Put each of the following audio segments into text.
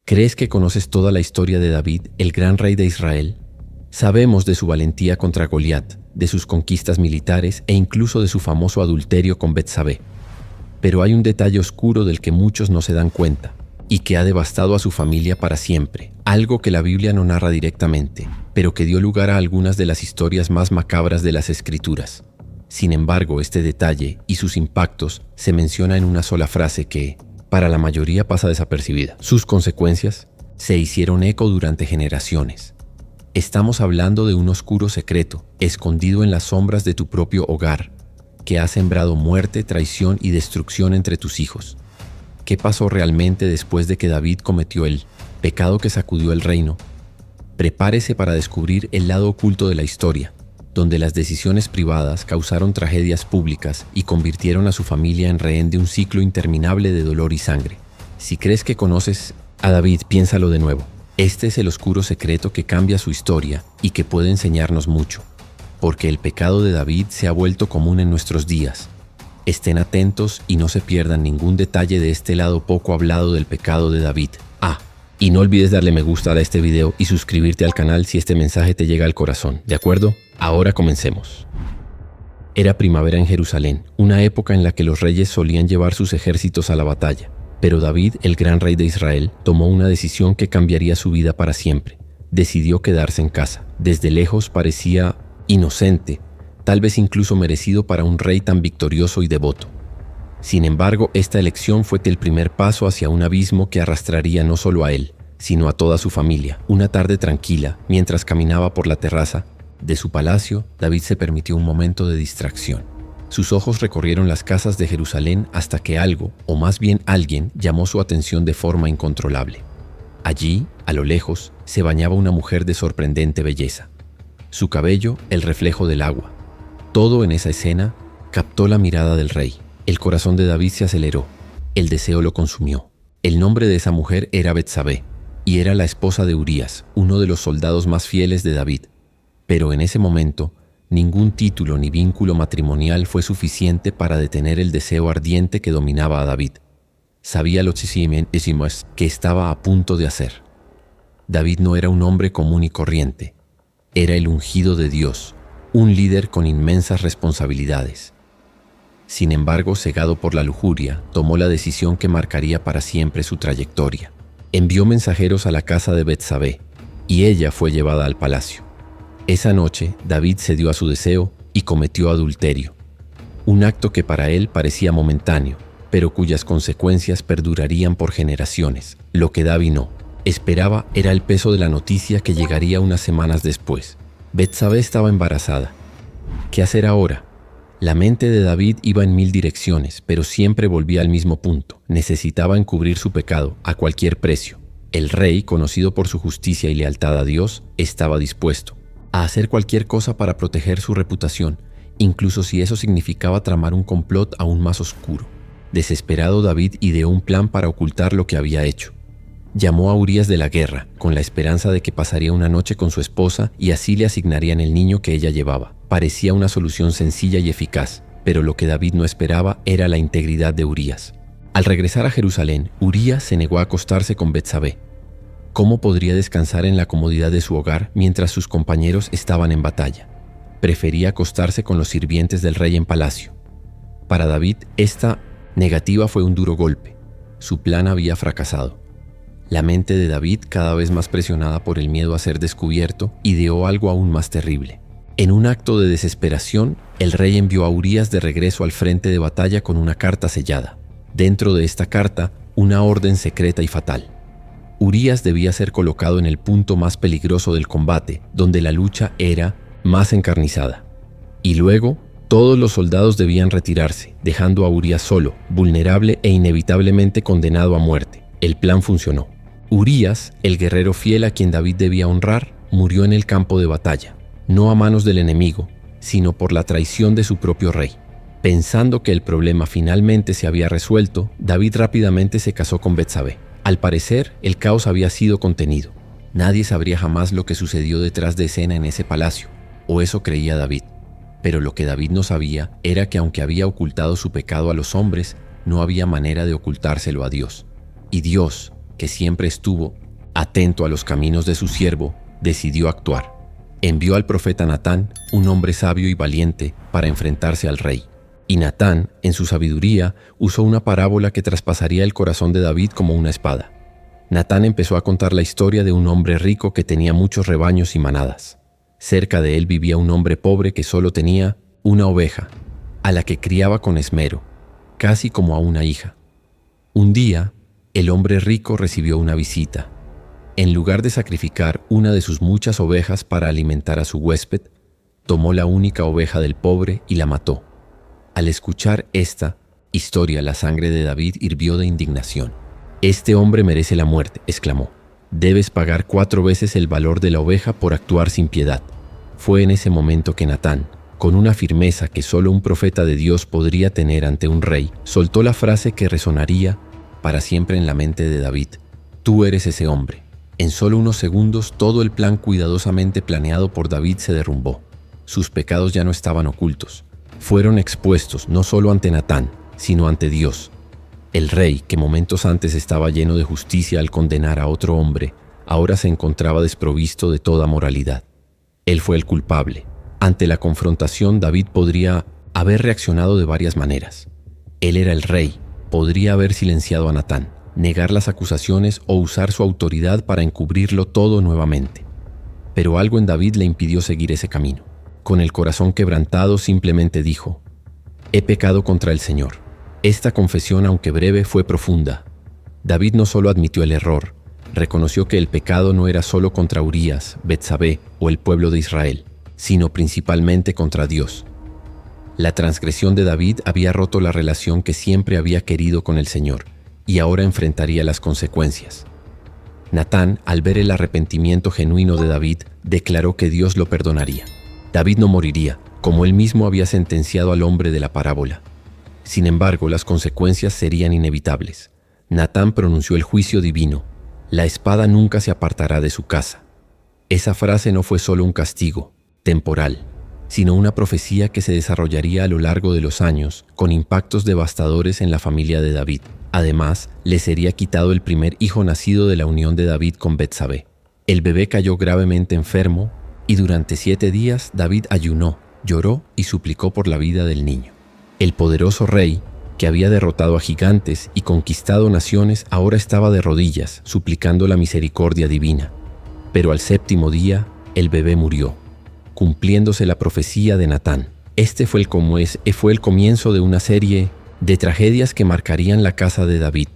¿Crees que conoces toda la historia de David, el gran rey de Israel? Sabemos de su valentía contra Goliat, de sus conquistas militares e incluso de su famoso adulterio con Betsabé. Pero hay un detalle oscuro del que muchos no se dan cuenta y que ha devastado a su familia para siempre, algo que la Biblia no narra directamente, pero que dio lugar a algunas de las historias más macabras de las Escrituras. Sin embargo, este detalle y sus impactos se menciona en una sola frase que, para la mayoría, pasa desapercibida. Sus consecuencias se hicieron eco durante generaciones. Estamos hablando de un oscuro secreto, escondido en las sombras de tu propio hogar, que ha sembrado muerte, traición y destrucción entre tus hijos. ¿Qué pasó realmente después de que David cometió el pecado que sacudió el reino? Prepárese para descubrir el lado oculto de la historia, donde las decisiones privadas causaron tragedias públicas y convirtieron a su familia en rehén de un ciclo interminable de dolor y sangre. Si crees que conoces a David, piénsalo de nuevo. Este es el oscuro secreto que cambia su historia y que puede enseñarnos mucho, porque el pecado de David se ha vuelto común en nuestros días. Estén atentos y no se pierdan ningún detalle de este lado poco hablado del pecado de David. Y no olvides darle me gusta a este video y suscribirte al canal si este mensaje te llega al corazón, ¿de acuerdo? Ahora comencemos. Era primavera en Jerusalén, una época en la que los reyes solían llevar sus ejércitos a la batalla. Pero David, el gran rey de Israel, tomó una decisión que cambiaría su vida para siempre. Decidió quedarse en casa. Desde lejos parecía inocente, tal vez incluso merecido para un rey tan victorioso y devoto. Sin embargo, esta elección fue el primer paso hacia un abismo que arrastraría no solo a él, sino a toda su familia. Una tarde tranquila, mientras caminaba por la terraza de su palacio, David se permitió un momento de distracción. Sus ojos recorrieron las casas de Jerusalén hasta que algo, o más bien alguien, llamó su atención de forma incontrolable. Allí, a lo lejos, se bañaba una mujer de sorprendente belleza. Su cabello, el reflejo del agua. Todo en esa escena captó la mirada del rey. El corazón de David se aceleró. El deseo lo consumió. El nombre de esa mujer era Betsabé, y era la esposa de Urías, uno de los soldados más fieles de David. Pero en ese momento, ningún título ni vínculo matrimonial fue suficiente para detener el deseo ardiente que dominaba a David. Sabía lo que estaba a punto de hacer. David no era un hombre común y corriente. Era el ungido de Dios, un líder con inmensas responsabilidades. Sin embargo, cegado por la lujuria, tomó la decisión que marcaría para siempre su trayectoria. Envió mensajeros a la casa de Betsabé, y ella fue llevada al palacio. Esa noche, David cedió a su deseo y cometió adulterio. Un acto que para él parecía momentáneo, pero cuyas consecuencias perdurarían por generaciones. Lo que David no esperaba era el peso de la noticia que llegaría unas semanas después. Betsabé estaba embarazada. ¿Qué hacer ahora? La mente de David iba en mil direcciones, pero siempre volvía al mismo punto. Necesitaba encubrir su pecado a cualquier precio. El rey, conocido por su justicia y lealtad a Dios, estaba dispuesto a hacer cualquier cosa para proteger su reputación, incluso si eso significaba tramar un complot aún más oscuro. Desesperado, David ideó un plan para ocultar lo que había hecho. Llamó a Urías de la guerra, con la esperanza de que pasaría una noche con su esposa y así le asignarían el niño que ella llevaba. Parecía una solución sencilla y eficaz, pero lo que David no esperaba era la integridad de Urías. Al regresar a Jerusalén, Urías se negó a acostarse con Betsabé. ¿Cómo podría descansar en la comodidad de su hogar mientras sus compañeros estaban en batalla? Prefería acostarse con los sirvientes del rey en palacio. Para David, esta negativa fue un duro golpe. Su plan había fracasado. La mente de David, cada vez más presionada por el miedo a ser descubierto, ideó algo aún más terrible. En un acto de desesperación, el rey envió a Urías de regreso al frente de batalla con una carta sellada. Dentro de esta carta, una orden secreta y fatal. Urías debía ser colocado en el punto más peligroso del combate, donde la lucha era más encarnizada. Y luego, todos los soldados debían retirarse, dejando a Urías solo, vulnerable e inevitablemente condenado a muerte. El plan funcionó. Urías, el guerrero fiel a quien David debía honrar, murió en el campo de batalla, no a manos del enemigo, sino por la traición de su propio rey. Pensando que el problema finalmente se había resuelto, David rápidamente se casó con Betsabé. Al parecer, el caos había sido contenido. Nadie sabría jamás lo que sucedió detrás de escena en ese palacio, o eso creía David. Pero lo que David no sabía era que aunque había ocultado su pecado a los hombres, no había manera de ocultárselo a Dios. Y Dios, que siempre estuvo atento a los caminos de su siervo, decidió actuar. Envió al profeta Natán, un hombre sabio y valiente, para enfrentarse al rey. Y Natán, en su sabiduría, usó una parábola que traspasaría el corazón de David como una espada. Natán empezó a contar la historia de un hombre rico que tenía muchos rebaños y manadas. Cerca de él vivía un hombre pobre que solo tenía una oveja, a la que criaba con esmero, casi como a una hija. Un día, el hombre rico recibió una visita. En lugar de sacrificar una de sus muchas ovejas para alimentar a su huésped, tomó la única oveja del pobre y la mató. Al escuchar esta historia, la sangre de David hirvió de indignación. «Este hombre merece la muerte», exclamó. «Debes pagar 4 veces el valor de la oveja por actuar sin piedad». Fue en ese momento que Natán, con una firmeza que solo un profeta de Dios podría tener ante un rey, soltó la frase que resonaría para siempre en la mente de David: «Tú eres ese hombre». En solo unos segundos, todo el plan cuidadosamente planeado por David se derrumbó. Sus pecados ya no estaban ocultos. Fueron expuestos no solo ante Natán, sino ante Dios. El rey, que momentos antes estaba lleno de justicia al condenar a otro hombre, ahora se encontraba desprovisto de toda moralidad. Él fue el culpable. Ante la confrontación, David podría haber reaccionado de varias maneras. Él era el rey, podría haber silenciado a Natán, negar las acusaciones o usar su autoridad para encubrirlo todo nuevamente. Pero algo en David le impidió seguir ese camino. Con el corazón quebrantado, simplemente dijo: «He pecado contra el Señor». Esta confesión, aunque breve, fue profunda. David no solo admitió el error, reconoció que el pecado no era solo contra Urías, Betsabé o el pueblo de Israel, sino principalmente contra Dios. La transgresión de David había roto la relación que siempre había querido con el Señor, y ahora enfrentaría las consecuencias. Natán, al ver el arrepentimiento genuino de David, declaró que Dios lo perdonaría. David no moriría, como él mismo había sentenciado al hombre de la parábola. Sin embargo, las consecuencias serían inevitables. Natán pronunció el juicio divino: «La espada nunca se apartará de su casa». Esa frase no fue solo un castigo temporal, sino una profecía que se desarrollaría a lo largo de los años, con impactos devastadores en la familia de David. Además, le sería quitado el primer hijo nacido de la unión de David con Betsabé. El bebé cayó gravemente enfermo y durante 7 días David ayunó, lloró y suplicó por la vida del niño. El poderoso rey, que había derrotado a gigantes y conquistado naciones, ahora estaba de rodillas, suplicando la misericordia divina. Pero al 7º día, el bebé murió, cumpliéndose la profecía de Natán. Este fue el comienzo de una serie de tragedias que marcarían la casa de David,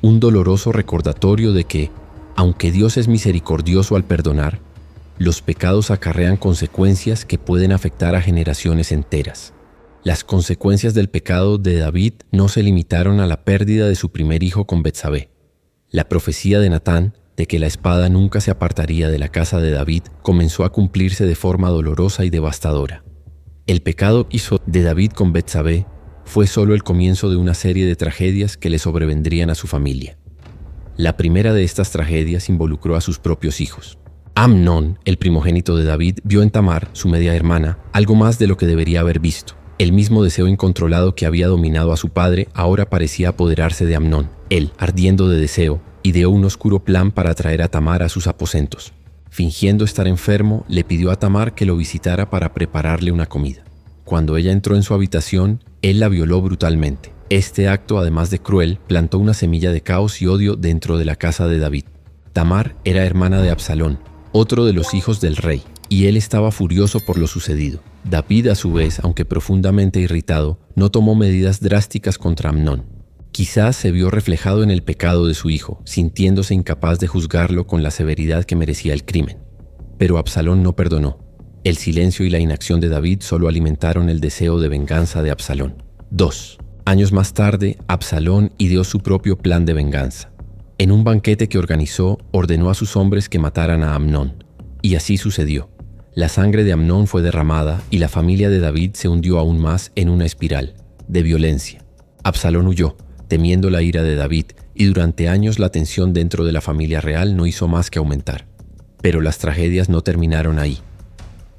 un doloroso recordatorio de que, aunque Dios es misericordioso al perdonar, los pecados acarrean consecuencias que pueden afectar a generaciones enteras. Las consecuencias del pecado de David no se limitaron a la pérdida de su primer hijo con Betsabé. La profecía de Natán, de que la espada nunca se apartaría de la casa de David, comenzó a cumplirse de forma dolorosa y devastadora. El pecado de David con Betsabé fue solo el comienzo de una serie de tragedias que le sobrevendrían a su familia. La primera de estas tragedias involucró a sus propios hijos. Amnón, el primogénito de David, vio en Tamar, su media hermana, algo más de lo que debería haber visto. El mismo deseo incontrolado que había dominado a su padre ahora parecía apoderarse de Amnón. Él, ardiendo de deseo, ideó un oscuro plan para atraer a Tamar a sus aposentos. Fingiendo estar enfermo, le pidió a Tamar que lo visitara para prepararle una comida. Cuando ella entró en su habitación, él la violó brutalmente. Este acto, además de cruel, plantó una semilla de caos y odio dentro de la casa de David. Tamar era hermana de Absalón, otro de los hijos del rey, y él estaba furioso por lo sucedido. David, a su vez, aunque profundamente irritado, no tomó medidas drásticas contra Amnón. Quizás se vio reflejado en el pecado de su hijo, sintiéndose incapaz de juzgarlo con la severidad que merecía el crimen. Pero Absalón no perdonó. El silencio y la inacción de David solo alimentaron el deseo de venganza de Absalón. 2 años más tarde, Absalón ideó su propio plan de venganza. En un banquete que organizó, ordenó a sus hombres que mataran a Amnón. Y así sucedió. La sangre de Amnón fue derramada y la familia de David se hundió aún más en una espiral de violencia. Absalón huyó, temiendo la ira de David, y durante años la tensión dentro de la familia real no hizo más que aumentar. Pero las tragedias no terminaron ahí.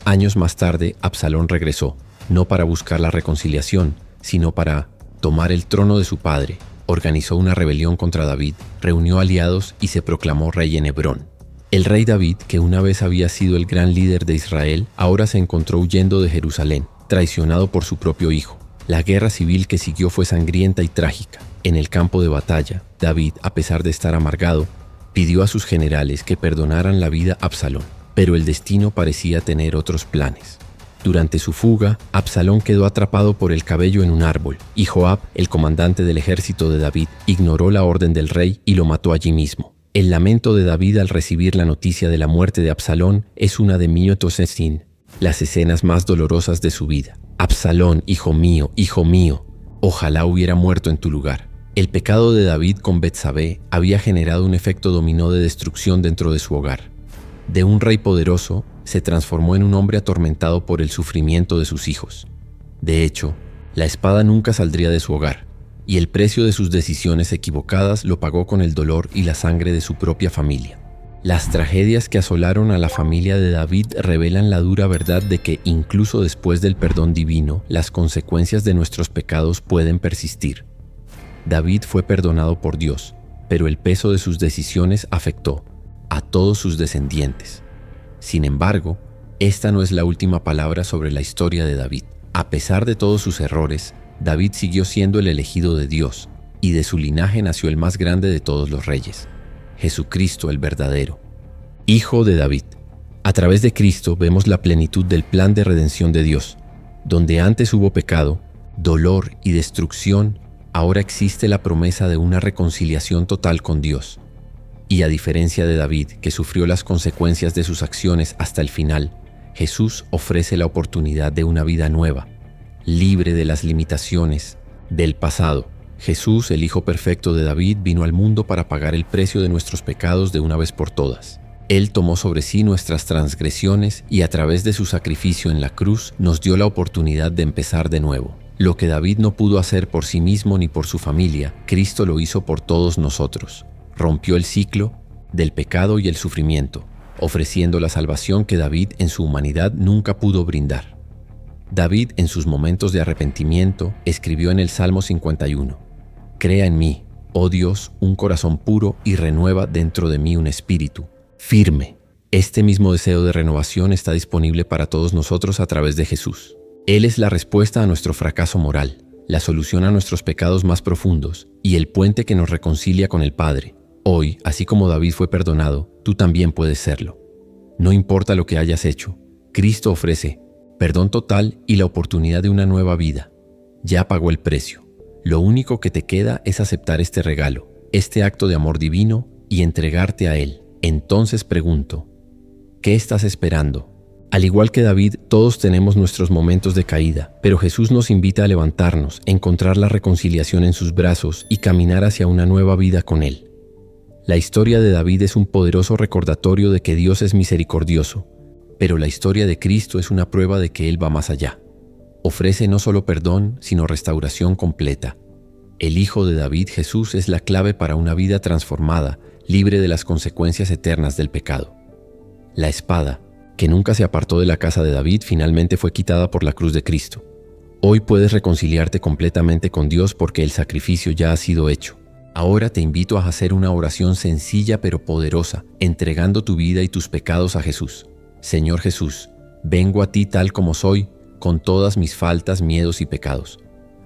Años más tarde, Absalón regresó, no para buscar la reconciliación, sino para tomar el trono de su padre. organizó una rebelión contra David, reunió aliados y se proclamó rey en Hebrón. El rey David, que una vez había sido el gran líder de Israel, ahora se encontró huyendo de Jerusalén, traicionado por su propio hijo. La guerra civil que siguió fue sangrienta y trágica. En el campo de batalla, David, a pesar de estar amargado, pidió a sus generales que perdonaran la vida a Absalón, pero el destino parecía tener otros planes. Durante su fuga, Absalón quedó atrapado por el cabello en un árbol, y Joab, el comandante del ejército de David, ignoró la orden del rey y lo mató allí mismo. El lamento de David al recibir la noticia de la muerte de Absalón es una de Miotosesín, las escenas más dolorosas de su vida. Absalón, hijo mío, ojalá hubiera muerto en tu lugar. El pecado de David con Betsabé había generado un efecto dominó de destrucción dentro de su hogar. De un rey poderoso, se transformó en un hombre atormentado por el sufrimiento de sus hijos. De hecho, la espada nunca saldría de su hogar, y el precio de sus decisiones equivocadas lo pagó con el dolor y la sangre de su propia familia. Las tragedias que asolaron a la familia de David revelan la dura verdad de que incluso después del perdón divino, las consecuencias de nuestros pecados pueden persistir. David fue perdonado por Dios, pero el peso de sus decisiones afectó a todos sus descendientes. Sin embargo, esta no es la última palabra sobre la historia de David. A pesar de todos sus errores, David siguió siendo el elegido de Dios, y de su linaje nació el más grande de todos los reyes, Jesucristo el verdadero, Hijo de David. A través de Cristo vemos la plenitud del plan de redención de Dios. Donde antes hubo pecado, dolor y destrucción, ahora existe la promesa de una reconciliación total con Dios. Y a diferencia de David, que sufrió las consecuencias de sus acciones hasta el final, Jesús ofrece la oportunidad de una vida nueva, libre de las limitaciones del pasado. Jesús, el Hijo perfecto de David, vino al mundo para pagar el precio de nuestros pecados de una vez por todas. Él tomó sobre sí nuestras transgresiones y a través de su sacrificio en la cruz nos dio la oportunidad de empezar de nuevo. Lo que David no pudo hacer por sí mismo ni por su familia, Cristo lo hizo por todos nosotros. Rompió el ciclo del pecado y el sufrimiento, ofreciendo la salvación que David en su humanidad nunca pudo brindar. David, en sus momentos de arrepentimiento, escribió en el Salmo 51, «Crea en mí, oh Dios, un corazón puro y renueva dentro de mí un espíritu firme». Este mismo deseo de renovación está disponible para todos nosotros a través de Jesús. Él es la respuesta a nuestro fracaso moral, la solución a nuestros pecados más profundos y el puente que nos reconcilia con el Padre. Hoy, así como David fue perdonado, tú también puedes serlo. No importa lo que hayas hecho, Cristo ofrece perdón total y la oportunidad de una nueva vida. Ya pagó el precio. Lo único que te queda es aceptar este regalo, este acto de amor divino y entregarte a Él. Entonces pregunto, ¿qué estás esperando? Al igual que David, todos tenemos nuestros momentos de caída, pero Jesús nos invita a levantarnos, encontrar la reconciliación en sus brazos y caminar hacia una nueva vida con Él. La historia de David es un poderoso recordatorio de que Dios es misericordioso, pero la historia de Cristo es una prueba de que Él va más allá. Ofrece no solo perdón, sino restauración completa. El Hijo de David, Jesús, es la clave para una vida transformada, libre de las consecuencias eternas del pecado. La espada, que nunca se apartó de la casa de David, finalmente fue quitada por la cruz de Cristo. Hoy puedes reconciliarte completamente con Dios porque el sacrificio ya ha sido hecho. Ahora te invito a hacer una oración sencilla pero poderosa, entregando tu vida y tus pecados a Jesús. Señor Jesús, vengo a ti tal como soy, con todas mis faltas, miedos y pecados.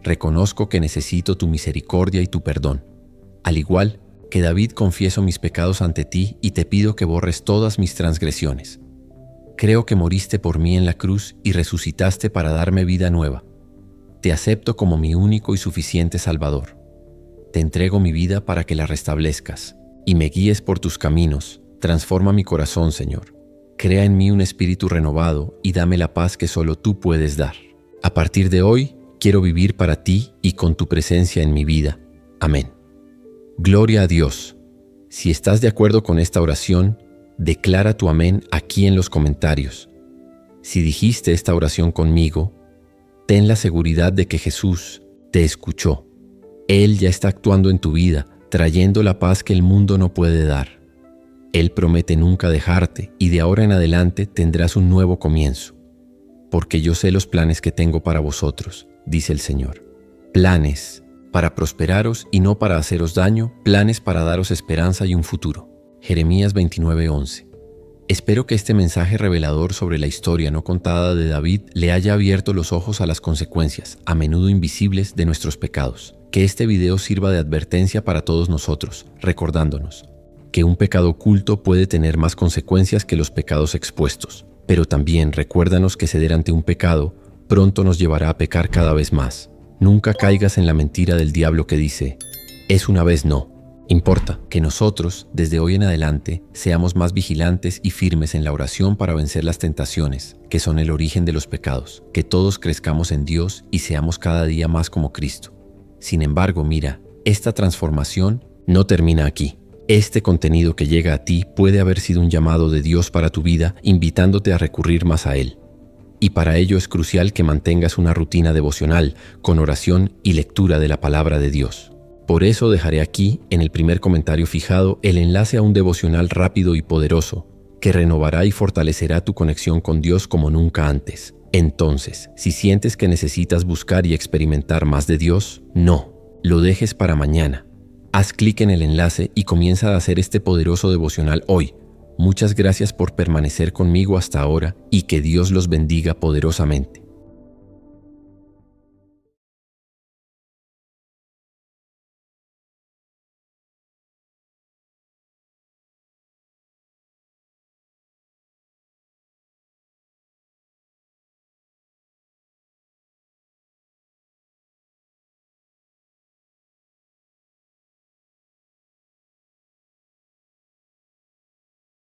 Reconozco que necesito tu misericordia y tu perdón. Al igual que David, confieso mis pecados ante ti y te pido que borres todas mis transgresiones. Creo que moriste por mí en la cruz y resucitaste para darme vida nueva. Te acepto como mi único y suficiente Salvador. Te entrego mi vida para que la restablezcas y me guíes por tus caminos. Transforma mi corazón, Señor. Crea en mí un espíritu renovado y dame la paz que solo tú puedes dar. A partir de hoy, quiero vivir para ti y con tu presencia en mi vida. Amén. Gloria a Dios. Si estás de acuerdo con esta oración, declara tu amén aquí en los comentarios. Si dijiste esta oración conmigo, ten la seguridad de que Jesús te escuchó. Él ya está actuando en tu vida, trayendo la paz que el mundo no puede dar. Él promete nunca dejarte y de ahora en adelante tendrás un nuevo comienzo. Porque yo sé los planes que tengo para vosotros, dice el Señor. Planes para prosperaros y no para haceros daño, planes para daros esperanza y un futuro. Jeremías 29:11. Espero que este mensaje revelador sobre la historia no contada de David le haya abierto los ojos a las consecuencias, a menudo invisibles, de nuestros pecados. Que este video sirva de advertencia para todos nosotros, recordándonos que un pecado oculto puede tener más consecuencias que los pecados expuestos. Pero también recuérdanos que ceder ante un pecado pronto nos llevará a pecar cada vez más. Nunca caigas en la mentira del diablo que dice, es una vez no. Importa que nosotros, desde hoy en adelante, seamos más vigilantes y firmes en la oración para vencer las tentaciones, que son el origen de los pecados, que todos crezcamos en Dios y seamos cada día más como Cristo. Sin embargo, mira, esta transformación no termina aquí. Este contenido que llega a ti puede haber sido un llamado de Dios para tu vida, invitándote a recurrir más a Él. Y para ello es crucial que mantengas una rutina devocional, con oración y lectura de la palabra de Dios. Por eso dejaré aquí, en el primer comentario fijado, el enlace a un devocional rápido y poderoso, que renovará y fortalecerá tu conexión con Dios como nunca antes. Entonces, si sientes que necesitas buscar y experimentar más de Dios, no lo dejes para mañana. Haz clic en el enlace y comienza a hacer este poderoso devocional hoy. Muchas gracias por permanecer conmigo hasta ahora y que Dios los bendiga poderosamente.